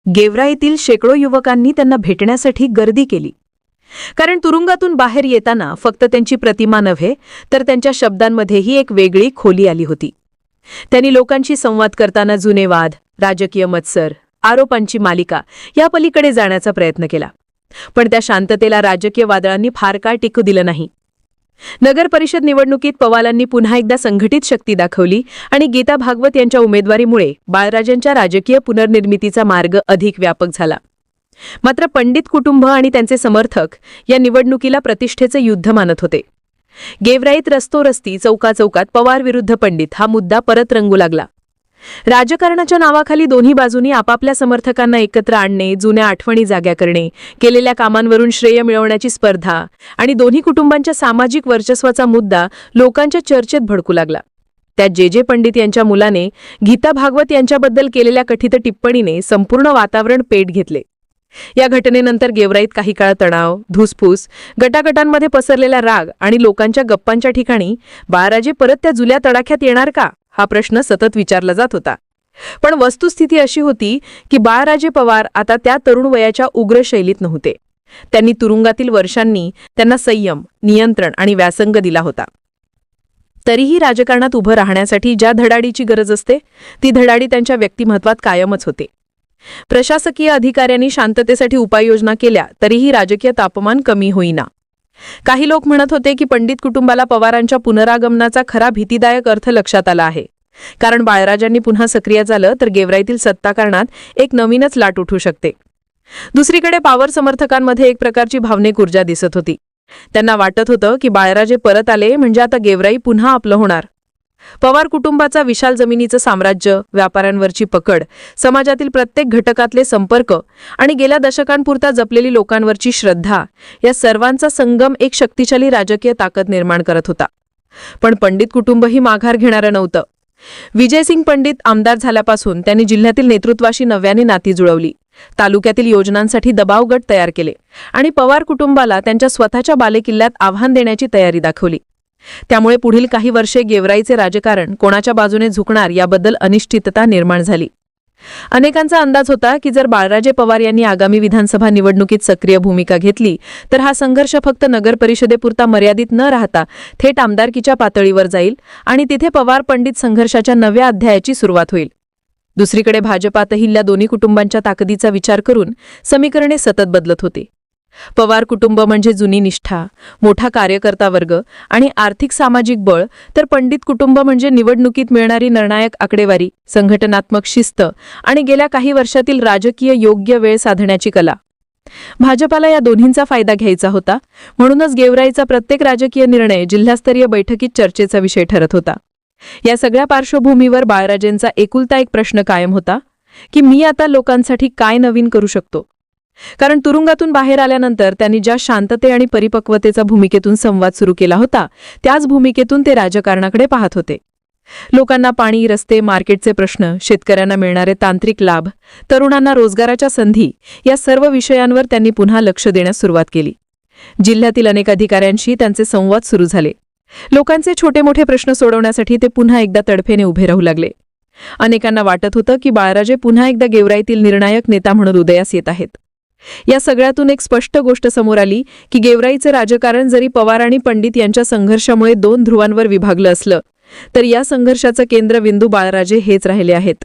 गेवराईतील शेकडो युवकांनी त्यांना भेटण्यासाठी गर्दी केली. कारण तुरुंगातून बाहेर येताना फक्त त्यांची प्रतिमा नव्हे तर त्यांच्या शब्दांमध्येही एक वेगळी खोली आली होती. त्यांनी लोकांशी संवाद करताना जुने वाद, राजकीय मत्सर, आरोपांची मालिका या पलीकडे जाण्याचा प्रयत्न केला. पण त्या शांततेला राजकीय वादळांनी फार काळ टिकू दिलं नाही. नगर परिषद निवडणुकीत पवारांनी पुन्हा एकदा संघटित शक्ती दाखवली आणि गीता भागवत यांच्या उमेदवारीमुळे बाळराजांच्या राजकीय पुनर्निर्मितीचा मार्ग अधिक व्यापक झाला. मात्र पंडित कुटुंब आणि त्यांचे समर्थक या निवडणुकीला प्रतिष्ठेचे युद्ध मानत होते. गेवराईत रस्तोरस्ती, चौकाचौकात पवार विरुद्ध पंडित हा मुद्दा परत रंगू लागला. राजकारणाच्या नावाखाली दोन्ही बाजूंनी आपापल्या समर्थकांना एकत्र आणणे, जुन्या आठवणी जाग्या करणे, केलेल्या कामांवरून श्रेय मिळवण्याची स्पर्धा आणि दोन्ही कुटुंबांच्या सामाजिक वर्चस्वाचा मुद्दा लोकांच्या चर्चेत भडकू लागला. त्यात जे पंडित यांच्या मुलाने गीता भागवत यांच्याबद्दल केलेल्या कथित टिप्पणीने संपूर्ण वातावरण पेट घेतले. या घटनेनंतर गेवराईत काही काळ तणाव, धुसफूस, गटागटांमध्ये पसरलेला राग आणि लोकांच्या गप्पांच्या ठिकाणी बाळराजे परत त्या जुल्या तडाख्यात येणार का हा प्रश्न सतत विचारला जात होता. पण वस्तुस्थिती अशी होती की बाळराजे पवार आता त्या तरुण वयाच्या उग्र शैलीत नव्हते. त्यांनी तुरुंगातील वर्षांनी त्यांना संयम, नियंत्रण आणि व्यासंग दिला होता. तरीही राजकारणात उभं राहण्यासाठी ज्या धडाडीची गरज असते ती धडाडी त्यांच्या व्यक्तिमत्वात कायमच होते. प्रशासकीय अधिकाऱ्यांनी शांततेसाठी उपाययोजना केल्या तरीही राजकीय तापमान कमी होईना. काही लोक म्हणत होते की पंडित कुटुंबाला पवारांच्या पुनरागमनाचा खरा भीतीदायक अर्थ लक्षात आला आहे. कारण बाळराजांनी पुन्हा सक्रिय झालं तर गेवराईतील सत्ताकारणात एक नवीनच लाट उठू शकते. दुसरीकडे पवार समर्थकांमध्ये एक प्रकारची भावनिक ऊर्जा दिसत होती. त्यांना वाटत होतं की बाळराजे परत आले म्हणजे आता गेवराई पुन्हा आपलं होणार. पवार कुटुंबाचा विशाल जमिनीचं साम्राज्य, व्यापाऱ्यांवरची पकड, समाजातील प्रत्येक घटकातले संपर्क आणि गेल्या दशकांपुरता जपलेली लोकांवरची श्रद्धा या सर्वांचा संगम एक शक्तिशाली राजकीय ताकद निर्माण करत होता. पण पंडित कुटुंबही माघार घेणारं नव्हतं. विजयसिंग पंडित आमदार झाल्यापासून त्यांनी जिल्ह्यातील नेतृत्वाशी नव्याने नाती जुळवली, तालुक्यातील योजनांसाठी दबाव गट तयार केले आणि पवार कुटुंबाला त्यांच्या स्वतःच्या बालेकिल्ल्यात आव्हान देण्याची तयारी दाखवली. त्यामुळे पुढील काही वर्षे गेवराईचे राजकारण कोणाच्या बाजूने झुकणार याबद्दल अनिश्चितता निर्माण झाली. अनेकांचा अंदाज होता की जर बाळराजे पवार यांनी आगामी विधानसभा निवडणुकीत सक्रिय भूमिका घेतली तर हा संघर्ष फक्त नगर परिषदेपुरता मर्यादित न राहता थेट आमदारकीच्या पातळीवर जाईल आणि तिथे पवार पंडित संघर्षाच्या नव्या अध्यायाची सुरुवात होईल. दुसरीकडे भाजपातही या दोन्ही कुटुंबांच्या ताकदीचा विचार करून समीकरणे सतत बदलत होती. पवार कुटुंब म्हणजे जुनी निष्ठा, मोठा कार्यकर्ता वर्ग आणि आर्थिक सामाजिक बळ, तर पंडित कुटुंब म्हणजे निवडणुकीत मिळणारी निर्णायक आकडेवारी, संघटनात्मक शिस्त आणि गेल्या काही वर्षातील राजकीय योग्य वेळ साधण्याची कला. भाजपाला या दोन्हींचा फायदा घ्यायचा होता. म्हणूनच गेवराईचा प्रत्येक राजकीय निर्णय जिल्हास्तरीय बैठकीत चर्चेचा विषय ठरत होता. या सगळ्या पार्श्वभूमीवर बाळराजेंचा एकुलता एक प्रश्न कायम होता की मी आता लोकांसाठी काय नवीन करू शकतो. कारण तुरुंगातून बाहेर आल्यानंतर त्यांनी ज्या शांतते आणि परिपक्वतेचा भूमिकेतून संवाद सुरू केला होता त्याच भूमिकेतून ते राजकारणाकडे पाहत होते. लोकांना पाणी, रस्ते, मार्केटचे प्रश्न, शेतकऱ्यांना मिळणारे तांत्रिक लाभ, तरुणांना रोजगाराच्या संधी या सर्व विषयांवर त्यांनी पुन्हा लक्ष देण्यास सुरुवात केली. जिल्ह्यातील अनेक अधिकाऱ्यांशी त्यांचे संवाद सुरू झाले. लोकांचे छोटे मोठे प्रश्न सोडवण्यासाठी ते पुन्हा एकदा तडफेने उभे राहू लागले. अनेकांना वाटत होतं की बाळराजे पुन्हा एकदा गेवराईतील निर्णायक नेता म्हणून उदयास येत आहेत. या सगळ्यातून एक स्पष्ट गोष्ट समोर आली की गेवराईचे राजकारण जरी पवार आणि पंडित यांच्या संघर्षामुळे दोन ध्रुवांवर विभागलं असलं तर या संघर्षाचं केंद्रबिंदू बाळराजे हेच राहिले आहेत.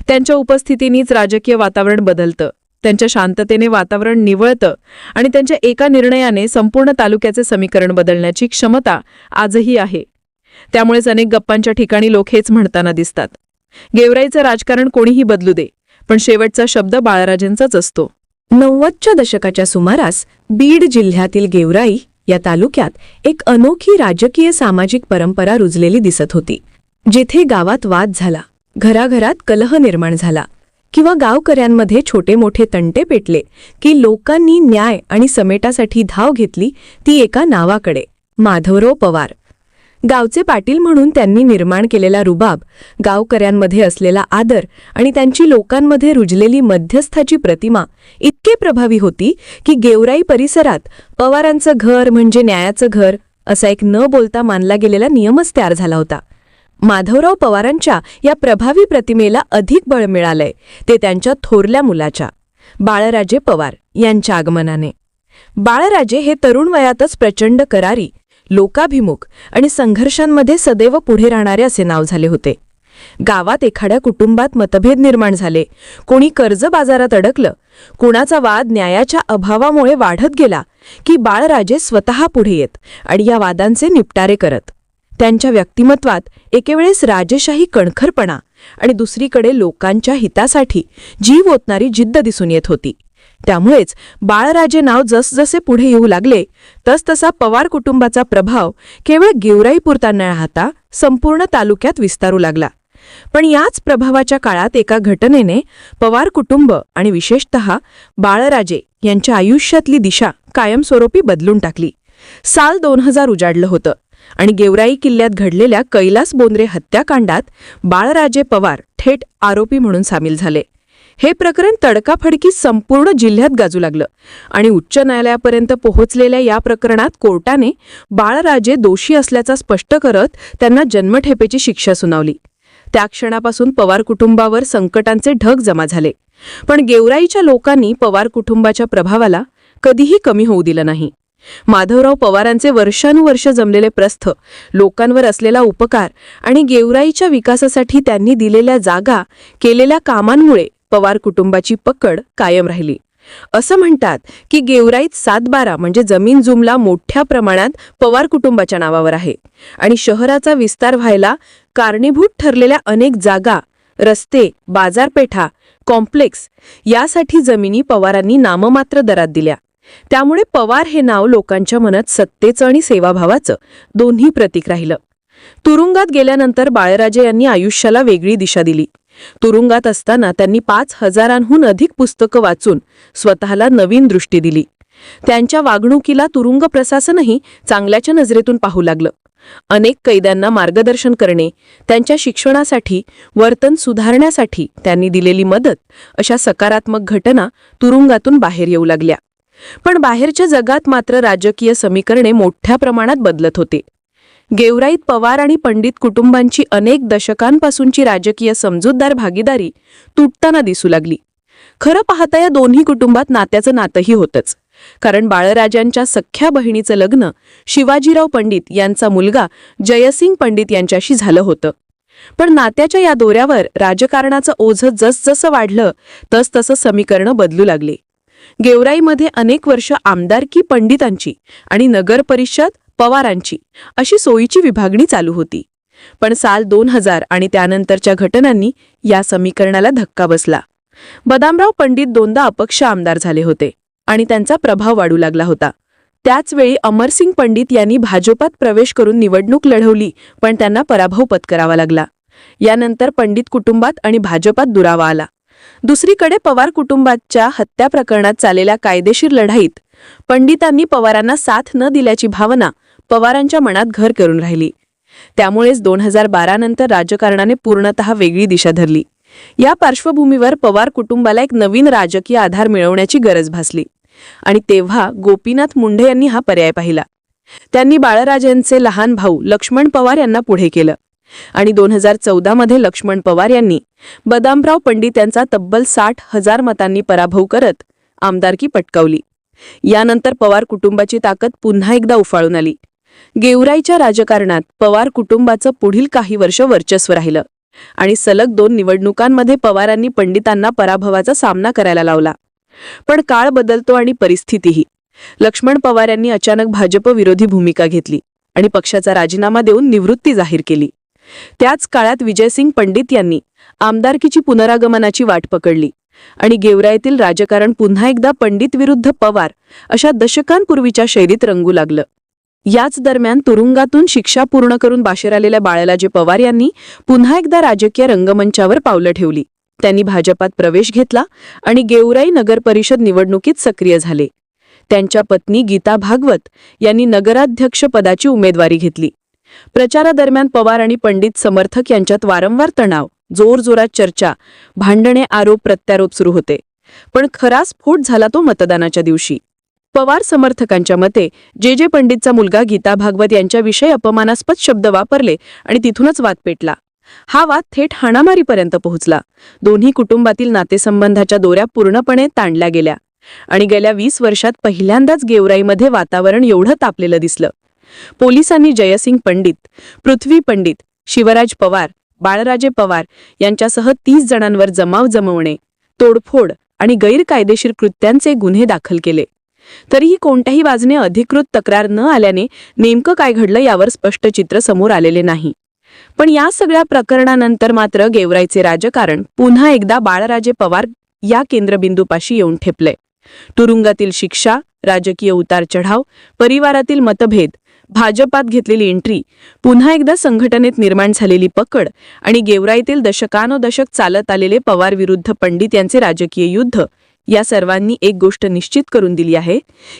त्यांच्या उपस्थितीनेच राजकीय वातावरण बदलतं, त्यांच्या शांततेने वातावरण निवळतं आणि त्यांच्या एका निर्णयाने संपूर्ण तालुक्याचे समीकरण बदलण्याची क्षमता आजही आहे. त्यामुळेच अनेक गप्पांच्या ठिकाणी लोक हेच म्हणताना दिसतात, गेवराईचं राजकारण कोणीही बदलू दे पण शेवटचा शब्द बाळराजेंचाच असतो. 90च्या दशकाच्या सुमारास बीड जिल्ह्यातील गेवराई या तालुक्यात एक अनोखी राजकीय सामाजिक परंपरा रुजलेली दिसत होती. जिथे गावात वाद झाला, घराघरात कलह निर्माण झाला किंवा गावकऱ्यांमध्ये छोटे मोठे तंटे पेटले की लोकांनी न्याय आणि समेटासाठी धाव घेतली ती एका नावाकडे, माधवराव पवार. गावचे पाटील म्हणून त्यांनी निर्माण केलेला रुबाब, गावकऱ्यांमध्ये असलेला आदर आणि त्यांची लोकांमध्ये रुजलेली मध्यस्थाची प्रतिमा इतके प्रभावी होती की गेवराई परिसरात पवारांचं घर म्हणजे न्यायाचं घर असा एक न बोलता मानला गेलेला नियमच तयार झाला होता. माधवराव पवारांच्या या प्रभावी प्रतिमेला अधिक बळ मिळालंय ते त्यांच्या थोरल्या मुलाच्या बाळराजे पवार यांच्या आगमनाने. बाळराजे हे तरुण वयातच प्रचंड करारी, लोकाभिमुख आणि संघर्षांमध्ये सदैव पुढे राहणारे असे नाव झाले होते. गावात एखाद्या कुटुंबात मतभेद निर्माण झाले, कोणी कर्ज बाजारात अडकलं, कुणाचा वाद न्यायाच्या अभावामुळे वाढत गेला की बाळराजे स्वतः पुढे येत आणि या वादांचे निपटारे करत. त्यांच्या व्यक्तिमत्वात एकेवेळेस राजेशाही कणखरपणा आणि दुसरीकडे लोकांच्या हितासाठी जीव ओतणारी जिद्द दिसून येत होती. त्यामुळेच बाळराजे नाव जसजसे पुढे येऊ लागले तसतसा पवार कुटुंबाचा प्रभाव केवळ गेवराईपुरता न राहता संपूर्ण तालुक्यात विस्तारू लागला. पण याच प्रभावाच्या काळात एका घटनेने पवार कुटुंब आणि विशेषतः बाळराजे यांच्या आयुष्यातली दिशा कायमस्वरूपी बदलून टाकली. साल 2000 उजाडलं होतं आणि गेवराई किल्ल्यात घडलेल्या कैलास बोंद्रे हत्याकांडात बाळराजे पवार थेट आरोपी म्हणून सामील झाले. हे प्रकरण तडकाफडकी संपूर्ण जिल्ह्यात गाजू लागलं आणि उच्च न्यायालयापर्यंत पोहोचलेल्या या प्रकरणात कोर्टाने बाळराजे दोषी असल्याचा स्पष्ट करत त्यांना जन्मठेपेची शिक्षा सुनावली. त्या क्षणापासून पवार कुटुंबावर संकटांचे ढग जमा झाले. पण गेवराईच्या लोकांनी पवार कुटुंबाच्या प्रभावाला कधीही कमी होऊ दिलं नाही. माधवराव पवारांचे वर्षानुवर्ष जमलेले प्रस्थ, लोकांवर असलेला उपकार आणि गेवराईच्या विकासासाठी त्यांनी दिलेल्या जागा, केलेल्या कामांमुळे पवार कुटुंबाची पकड कायम राहिली. असं म्हणतात की गेवराईत 7/12 म्हणजे जमीन जुमला मोठ्या प्रमाणात पवार कुटुंबाच्या नावावर आहे आणि शहराचा विस्तार व्हायला कारणीभूत ठरलेल्या अनेक जागा, रस्ते, बाजारपेठा, कॉम्प्लेक्स यासाठी जमिनी पवारांनी नाममात्र दरात दिल्या. त्यामुळे पवार हे नाव लोकांच्या मनात सत्तेचं आणि सेवाभावाचं दोन्ही प्रतीक राहिलं. तुरुंगात गेल्यानंतर बाळराजे यांनी आयुष्याला वेगळी दिशा दिली. तुरुंगात असताना त्यांनी 5,000हून अधिक पुस्तकं वाचून स्वतःला नवीन दृष्टी दिली. त्यांच्या वागणुकीला तुरुंग प्रशासनही चांगल्याच्या नजरेतून पाहू लागलं. अनेक कैद्यांना मार्गदर्शन करणे, त्यांच्या शिक्षणासाठी, वर्तन सुधारण्यासाठी त्यांनी दिलेली मदत अशा सकारात्मक घटना तुरुंगातून बाहेर येऊ लागल्या. पण बाहेरच्या जगात मात्र राजकीय समीकरणे मोठ्या प्रमाणात बदलत होते. गेवराईत पवार आणि पंडित कुटुंबांची अनेक दशकांपासूनची राजकीय समजूतदार भागीदारी तुटताना दिसू लागली. खरं पाहता या दोन्ही कुटुंबात नात्याचं नातंही होतंच. कारण बाळराजांच्या सख्ख्या बहिणीचं लग्न शिवाजीराव पंडित यांचा मुलगा जयसिंग पंडित यांच्याशी झालं होतं. पण नात्याच्या या दोऱ्यावर राजकारणाचं ओझं जसजसं वाढलं तसतसं समीकरणं बदलू लागले. गेवराईमध्ये अनेक वर्ष आमदारकी पंडितांची आणि नगर परिषद पवारांची अशी सोयीची विभागणी चालू होती. पण साल 2000 आणि त्यानंतरच्या घटनांनी या समीकरणाला धक्का बसला. बदामराव पंडित दोनदा अपक्ष आमदार झाले होते आणि त्यांचा प्रभाव वाढू लागला होता. त्याचवेळी अमरसिंग पंडित यांनी भाजपात प्रवेश करून निवडणूक लढवली, पण त्यांना पराभव पत्करावा लागला. यानंतर पंडित कुटुंबात आणि भाजपात दुरावा आला. दुसरीकडे पवार कुटुंबाच्या हत्या प्रकरणात चाललेल्या कायदेशीर लढाईत पंडितांनी पवारांना साथ न दिल्याची भावना पवारांच्या मनात घर करून राहिली. त्यामुळेच 2012 नंतर राजकारणाने पूर्णतः वेगळी दिशा धरली. या पार्श्वभूमीवर पवार कुटुंबाला एक नवीन राजकीय आधार मिळवण्याची गरज भासली आणि तेव्हा गोपीनाथ मुंडे यांनी हा पर्याय पाहिला. त्यांनी बाळराजेंचे लहान भाऊ लक्ष्मण पवार यांना पुढे केलं आणि 2014 मध्ये लक्ष्मण पवार यांनी बदामराव पंडित यांचा तब्बल 60,000 मतांनी पराभव करत आमदारकी पटकावली. यानंतर पवार कुटुंबाची ताकद पुन्हा एकदा उफाळून आली. गेवराईच्या राजकारणात पवार कुटुंबाचं पुढील काही वर्ष वर्चस्व राहिलं आणि सलग 2 निवडणुकांमध्ये पवारांनी पंडितांना पराभवाचा सामना करायला लावला. पण काळ बदलतो आणि परिस्थितीही. लक्ष्मण पवार यांनी अचानक भाजप विरोधी भूमिका घेतली आणि पक्षाचा राजीनामा देऊन निवृत्ती जाहीर केली. त्याच काळात विजयसिंग पंडित यांनी आमदारकीची पुनरागमनाची वाट पकडली आणि गेवराईतील राजकारण पुन्हा एकदा पंडित विरुद्ध पवार अशा दशकांपूर्वीच्या शैलीत रंगू लागलं. याच दरम्यान तुरुंगातून शिक्षा पूर्ण करून बाहेर आलेल्या बाळराजे पवार यांनी पुन्हा एकदा राजकीय रंगमंचावर पावलं ठेवली. त्यांनी भाजपात प्रवेश घेतला आणि गेवराई नगर परिषद निवडणुकीत सक्रिय झाले. त्यांच्या पत्नी गीता भागवत यांनी नगराध्यक्ष पदाची उमेदवारी घेतली. प्रचारादरम्यान पवार आणि पंडित समर्थक यांच्यात वारंवार तणाव, जोरजोरात चर्चा, भांडणे, आरोप प्रत्यारोप सुरू होते. पण खरा स्फोट झाला तो मतदानाच्या दिवशी. पवार समर्थकांच्या मते जे पंडितचा मुलगा गीता भागवत यांच्याविषयी अपमानास्पद शब्द वापरले आणि तिथूनच वाद पेटला. हा वाद थेट हाणामारीपर्यंत पोहोचला. दोन्ही कुटुंबातील नातेसंबंधाच्या दोऱ्या पूर्णपणे ताणल्या गेल्या आणि गेल्या 20 वर्षात पहिल्यांदाच गेवराईमध्ये वातावरण एवढं तापलेलं दिसलं. पोलिसांनी जयसिंग पंडित, पृथ्वी पंडित, शिवराज पवार, बाळराजे पवार यांच्यासह 30 जणांवर जमाव जमवणे, तोडफोड आणि गैरकायदेशीर कृत्यांचे गुन्हे दाखल केले. तरीही कोणत्याही बाजूने अधिकृत तक्रार न आल्याने नेमकं काय घडलं यावर स्पष्ट चित्र समोर आलेले नाही. पण या सगळ्या प्रकरणानंतर मात्र गेवराईचे राजकारण पुन्हा एकदा बाळराजे पवार या केंद्रबिंदूपाशी येऊन ठेपले. तुरुंगातील शिक्षा, राजकीय उतारचढाव, परिवारातील मतभेद, भाजपात घेतलेली एंट्री, पुन्हा एकदा संघटनेत निर्माण झालेली पकड आणि गेवराईतील दशकानोदशक चालत आलेले पवार विरुद्ध पंडित यांचे राजकीय युद्ध या सर्वांनी एक गोष्ट निश्चित करून दिली आहे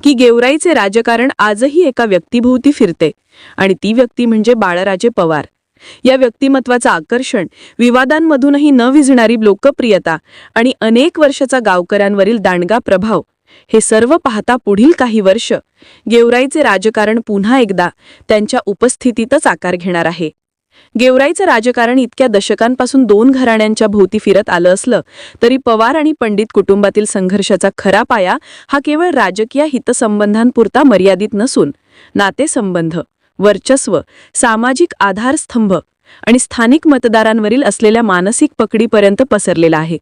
की गेवराईचे राजकारण आजही एका व्यक्तीभोवती फिरते आणि ती व्यक्ती म्हणजे बाळराजे पवार. या व्यक्तिमत्वाचं आकर्षण, विवादांमधूनही न विझणारी लोकप्रियता आणि अनेक वर्षाचा गावकऱ्यांवरील दांडगा प्रभाव हे सर्व पाहता पुढील काही वर्ष गेवराईचे राजकारण पुन्हा एकदा त्यांच्या उपस्थितीतच आकार घेणार आहे. गेवराईचं राजकारण इतक्या दशकांपासून 2 घराण्यांच्या भोवती फिरत आलं असलं तरी पवार आणि पंडित कुटुंबातील संघर्षाचा खरा पाया हा केवळ राजकीय हितसंबंधांपुरता मर्यादित नसून नातेसंबंध, वर्चस्व, सामाजिक आधारस्तंभ आणि स्थानिक मतदारांवरील असलेल्या मानसिक पकडीपर्यंत पसरलेला आहे,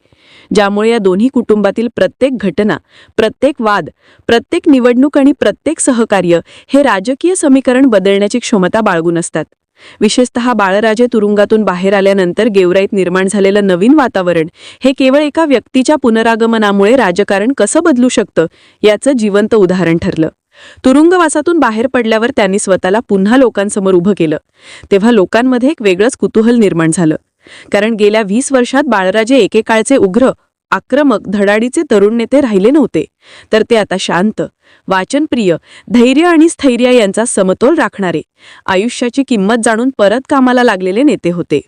ज्यामुळे या दोन्ही कुटुंबातील प्रत्येक घटना, प्रत्येक वाद, प्रत्येक निवडणूक आणि प्रत्येक सहकार्य हे राजकीय समीकरण बदलण्याची क्षमता बाळगून असतात. विशेषतः बाळराजे तुरुंगातून बाहेर आल्यानंतर गेवराईत निर्माण झालेलं नवीन वातावरण हे केवळ एका व्यक्तीच्या पुनरागमनामुळे राजकारण कसं बदलू शकतं याचं जिवंत उदाहरण ठरलं. तुरुंगवासातून बाहेर पडल्यावर त्यांनी स्वतःला पुन्हा लोकांसमोर उभं केलं. तेव्हा लोकांमध्ये एक वेगळंच कुतूहल निर्माण झालं. कारण गेल्या 20 वर्षात बाळराजे एकेकाळचे उग्र, आक्रमक, धडाडीचे तरुण नेते राहिले नव्हते, तर ते आता शांत, वाचनप्रिय, धैर्य आणि स्थैर्य यांचा समतोल राखणारे, आयुष्याची किंमत जाणून परत कामाला लागलेले नेते होते.